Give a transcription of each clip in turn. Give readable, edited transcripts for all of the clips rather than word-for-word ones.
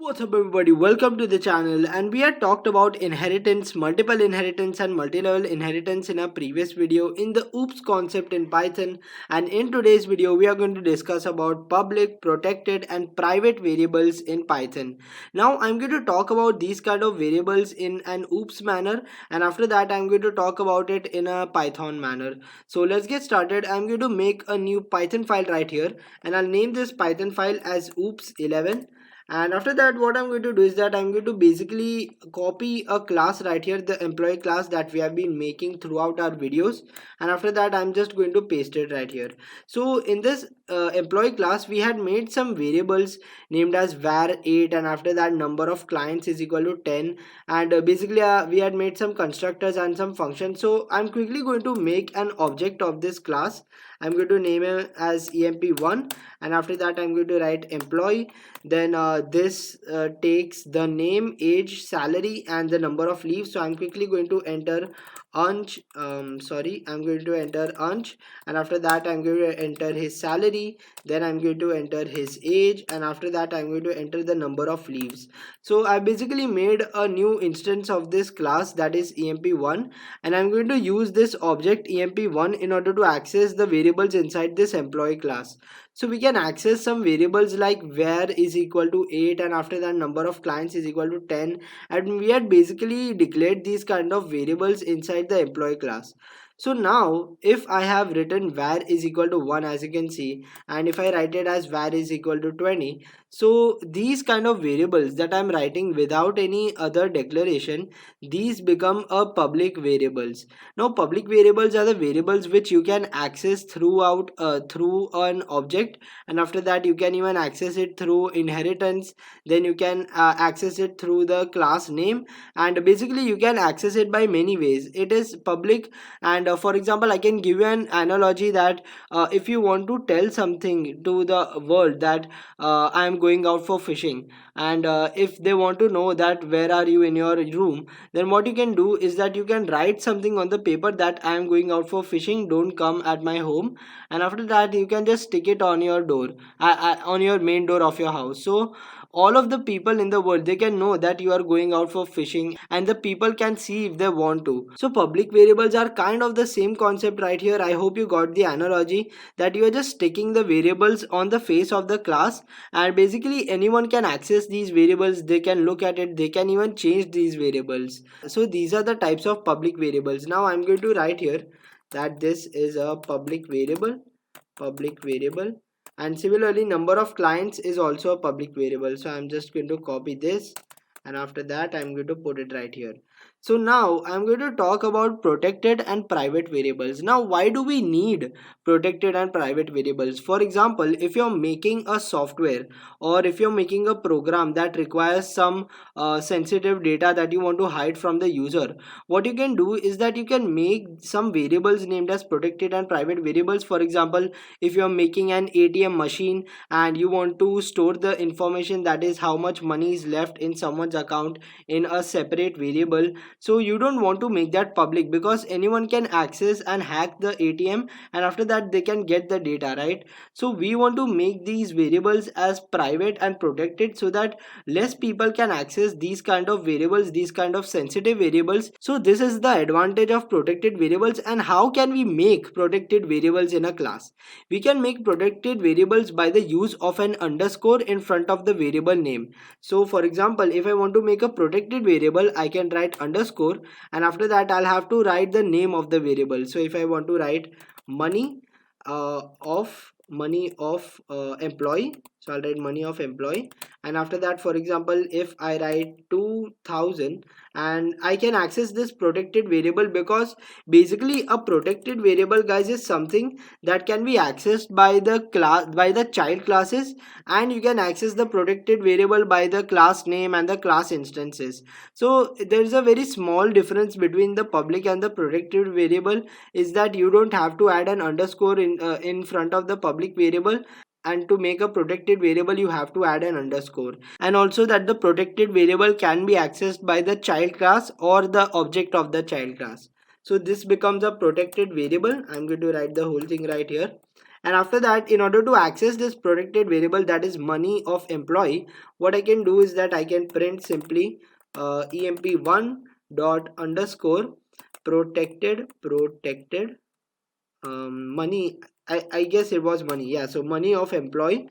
What's up everybody, welcome to the channel. And we had talked about inheritance, multiple inheritance and multi-level inheritance in a previous video in the OOPS concept in Python. And in today's video we are going to discuss about public, protected and private variables in Python. Now I'm going to talk about these kind of variables in an OOPS manner, and after that I'm going to talk about it in a Python manner. So let's get started. I'm going to make a new Python file right here, and I'll name this Python file as oops11. And after that what I'm going to do is that I'm going to basically copy a class right here, the employee class that we have been making throughout our videos, and after that I'm just going to paste it right here. So in this employee class we had made some variables named as var8, and after that number of clients is equal to 10, and basically we had made some constructors and some functions. So I'm quickly going to make an object of this class. I'm going to name it as emp1, and after that I'm going to write employee. Then this takes the name, age, salary and the number of leaves. So I'm quickly going to enter I'm going to enter Ansh, and after that I'm going to enter his salary. Then I'm going to enter his age, and after that I'm going to enter the number of leaves. So I basically made a new instance of this class, that is emp1, and I'm going to use this object emp1 in order to access the variables inside this employee class. So we can access some variables like var is equal to 8, and after that number of clients is equal to 10, and we had basically declared these kind of variables inside the employee class. So now if I have written var is equal to 1, as you can see, and if I write it as var is equal to 20, so these kind of variables that I'm writing without any other declaration, these become a public variables. Now public variables are the variables which you can access through an object, and after that you can even access it through inheritance. Then you can access it through the class name, and basically you can access it by many ways. It is public, and for example I can give you an analogy that if you want to tell something to the world that I am going out for fishing, and if they want to know that where are you in your room, then what you can do is that you can write something on the paper that I am going out for fishing, don't come at my home, and after that you can just stick it on your door, on your main door of your house. So all of the people in the world, they can know that you are going out for fishing, and the people can see if they want to. So public variables are kind of the same concept right here. I hope you got the analogy, that you are just sticking the variables on the face of the class, and basically anyone can access these variables, they can look at it, they can even change these variables. So these are the types of public variables. Now I'm going to write here that this is a public variable, and similarly number of clients is also a public variable. So I'm just going to copy this, and after that I'm going to put it right here. So now I'm going to talk about protected and private variables. Now why do we need protected and private variables? For example, if you're making a software, or if you're making a program that requires some sensitive data that you want to hide from the user, what you can do is that you can make some variables named as protected and private variables. For example, if you're making an ATM machine and you want to store the information, that is how much money is left in someone's account, in a separate variable, so you don't want to make that public because anyone can access and hack the ATM, and after that they can get the data, right? So we want to make these variables as private and protected, so that less people can access these kind of variables, these kind of sensitive variables. So this is the advantage of protected variables. And how can we make protected variables in a class? We can make protected variables by the use of an underscore in front of the variable name. So for example, if I want to make a protected variable, I can write underscore, and after that I'll have to write the name of the variable. So if I want to write money of employee, so I'll write money of employee, and after that, for example, if I write 2000, and I can access this protected variable, because basically a protected variable, guys, is something that can be accessed by the class, by the child classes, and you can access the protected variable by the class name and the class instances. So there is a very small difference between the public and the protected variable, is that you don't have to add an underscore in front of the public variable, and to make a protected variable you have to add an underscore, and also that the protected variable can be accessed by the child class or the object of the child class. So this becomes a protected variable. I'm going to write the whole thing right here, And after that, in order to access this protected variable, that is money of employee, what I can do is that I can print simply emp1 dot underscore protected money. I guess it was money, yeah, so money of employee.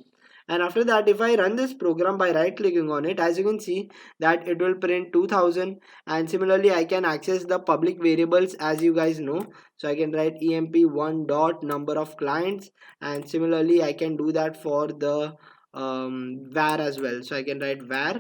And after that, if I run this program by right clicking on it, as you can see that it will print 2000. And similarly, I can access the public variables, as you guys know. So I can write emp1 dot number of clients, and similarly I can do that for the var as well. So I can write var,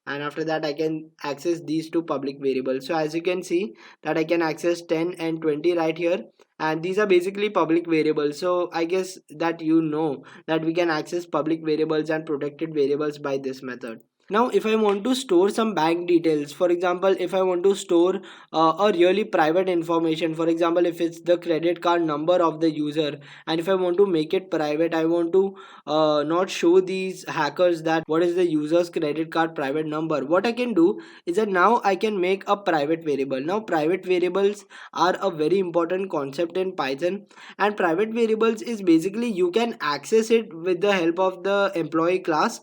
and after that I can access these two public variables. So as you can see that I can access 10 and 20 right here, and these are basically public variables. So I guess that you know that we can access public variables and protected variables by this method. Now if I want to store some bank details, for example, if I want to store a really private information, for example, if it's the credit card number of the user, and if I want to make it private, I want to not show these hackers that what is the user's credit card private number, what I can do is that now I can make a private variable. Now private variables are a very important concept in Python, and private variables is basically you can access it with the help of the employee class.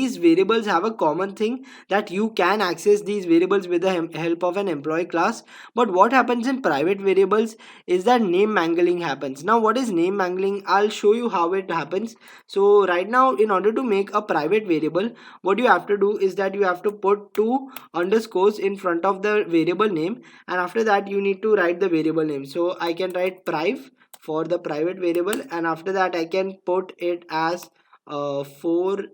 These variables have a common thing that you can access these variables with the help of an employee class. But what happens in private variables is that name mangling happens. Now what is name mangling? I'll show you how it happens. So right now, in order to make a private variable, what you have to do is that you have to put two underscores in front of the variable name, and after that you need to write the variable name. So I can write priv for the private variable, and after that I can put it as 4XREYW,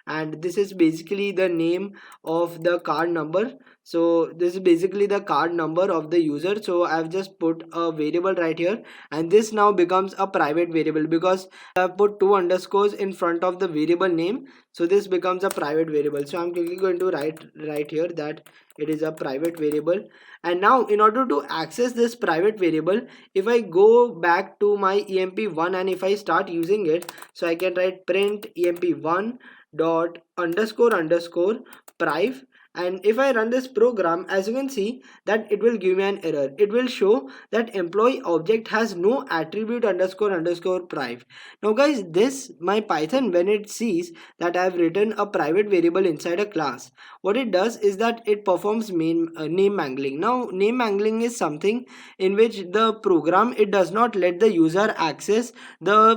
and this is basically the name of the card number. So this is basically the card number of the user. So I've just put a variable right here, and this now becomes a private variable because I've put two underscores in front of the variable name. So this becomes a private variable. So I'm quickly going to write right here that it is a private variable. And now in order to access this private variable, if I go back to my emp1 and if I start using it, so I can write print emp1 dot underscore underscore priv. And if I run this program, as you can see that it will give me an error. It will show that employee object has no attribute underscore underscore priv. Now guys, this my Python, when it sees that I have written a private variable inside a class, what it does is that it performs name mangling. Now name mangling is something in which the program, it does not let the user access the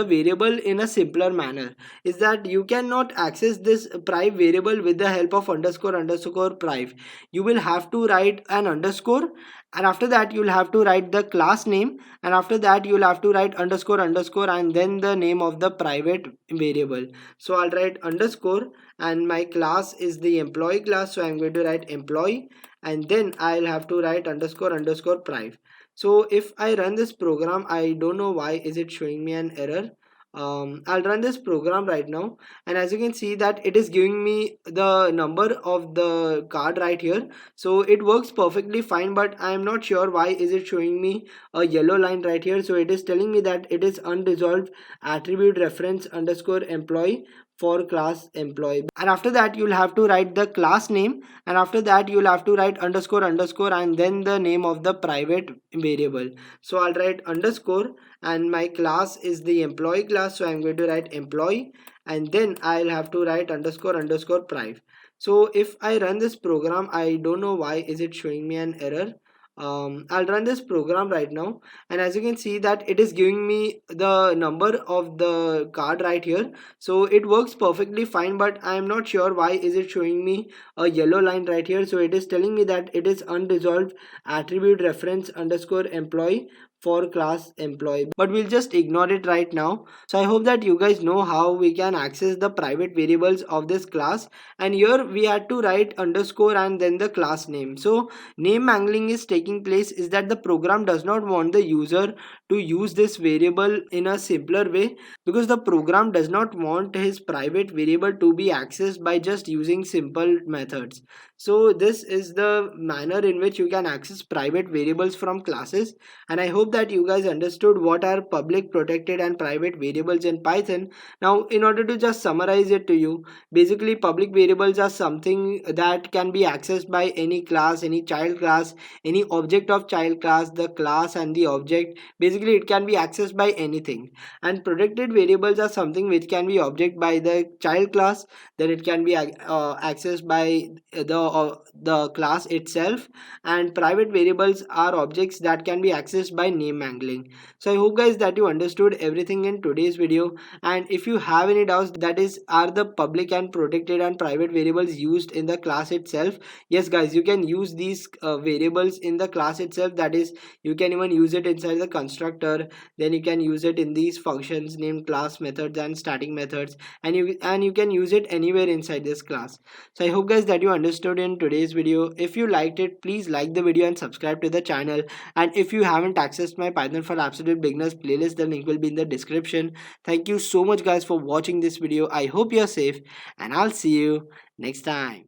variable in a simpler manner. Is that you cannot access this priv variable with the help of underscore underscore priv. You will have to write an underscore, and after that you'll have to write the class name, and after that you'll have to write underscore underscore and then the name of the private variable. So I'll write underscore, and my class is the employee class, so I'm going to write employee, and then I'll have to write underscore underscore priv. So if I run this program, I don't know why is it showing me an error. I'll run this program right now, and as you can see that it is giving me the number of the card right here. So it works perfectly fine, but I am not sure why is it showing me a yellow line right here. So it is telling me that it is unresolved attribute reference underscore employee for class employee. And after that you'll have to write the class name, and after that you'll have to write underscore underscore and then the name of the private variable. So I'll write underscore, and my class is the employee class, so I'm going to write employee, and then I'll have to write underscore underscore priv. So if I run this program, I don't know why is it showing me an error. I'll run this program right now, and as you can see that it is giving me the number of the card right here. So it works perfectly fine, but I am not sure why is it showing me a yellow line right here. So it is telling me that it is unresolved attribute reference underscore employee for class employee, but we'll just ignore it right now. So I hope that you guys know how we can access the private variables of this class, and here we had to write underscore and then the class name. So name mangling is taking place is that the program does not want the user to use this variable in a simpler way, because the program does not want his private variable to be accessed by just using simple methods. So this is the manner in which you can access private variables from classes, and I hope hope that you guys understood what are public, protected and private variables in Python. Now in order to just summarize it to you, basically public variables are something that can be accessed by any class, any child class, any object of child class, the class and the object. Basically it can be accessed by anything. And protected variables are something which can be object by the child class, then it can be accessed by the class itself. And private variables are objects that can be accessed by name angling. So I hope guys that you understood everything in today's video. And if you have any doubts, that is, are the public and protected and private variables used in the class itself? Yes guys, you can use these variables in the class itself. That is, you can even use it inside the constructor, then you can use it in these functions named class methods and static methods, and you can use it anywhere inside this class. So I hope guys that you understood in today's video. If you liked it, please like the video and subscribe to the channel. And if you haven't accessed my Python for Absolute Beginners playlist, the link will be in the description. Thank you so much guys for watching this video. I hope you're safe, and I'll see you next time.